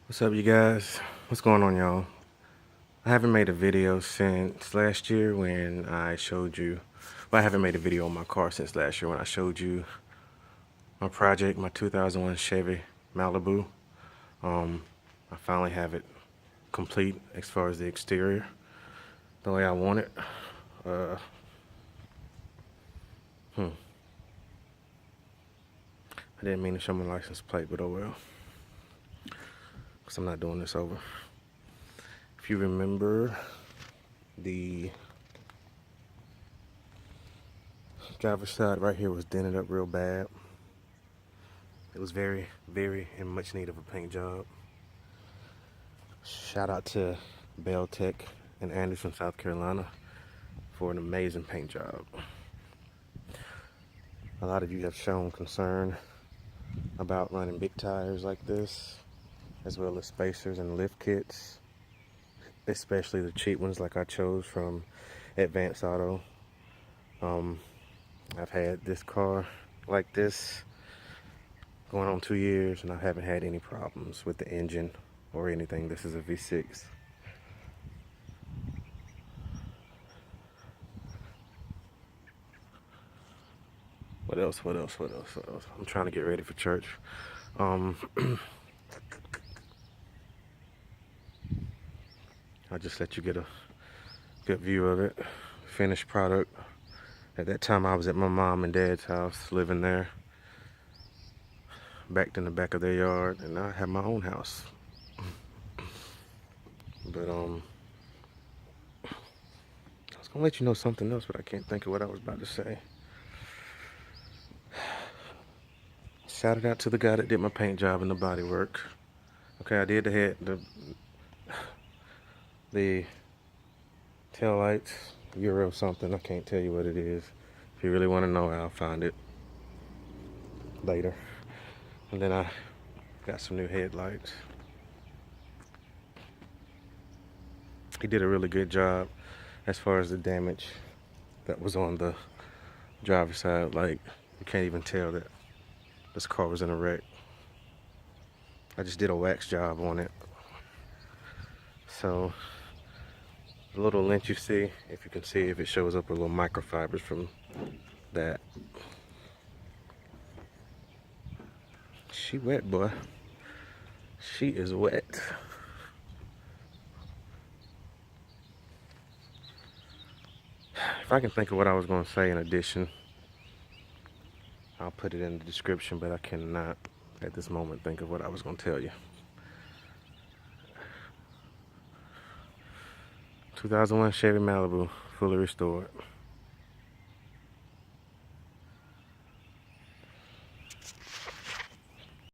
What's up, you guys? What's going on, y'all? I haven't made a video since last year when I showed you. Well, I haven't made a video on my car since last year when I showed you my project, my 2001 Chevy Malibu. I finally have it complete as far as the exterior, the way I want it. I didn't mean to show my license plate, but oh well, because I'm not doing this over. If you remember, the driver's side right here was dented up real bad. It was very, very in much need of a paint job. Shout out to BellTec in Anderson, South Carolina for an amazing paint job. A lot of you have shown concern about running big tires like this, as well as spacers and lift kits, especially the cheap ones like I chose from Advanced Auto. I've had this car like this going on 2 years, and I haven't had any problems with the engine or anything. This is a V6. What else? I'm trying to get ready for church. I'll just let you get a good view of it. Finished product. At that time, I was at my mom and dad's house, living there, backed in the back of their yard, and now I have my own house. But I was gonna let you know something else, but I can't think of what I was about to say. Shout out to the guy that did my paint job and the body work. Okay, I did the head, the tail lights, Euro something. I can't tell you what it is. If you really want to know, I'll find it later. And then I got some new headlights. He did a really good job as far as the damage that was on the driver's side. Like, you can't even tell that this car was in a wreck. I just did a wax job on it. So the little lint you see, if you can see, if it shows up with little microfibers from that. She wet, boy. She is wet. If I can think of what I was going to say in addition, I'll put it in the description, but I cannot at this moment think of what I was going to tell you. 2001 Chevy Malibu, fully restored.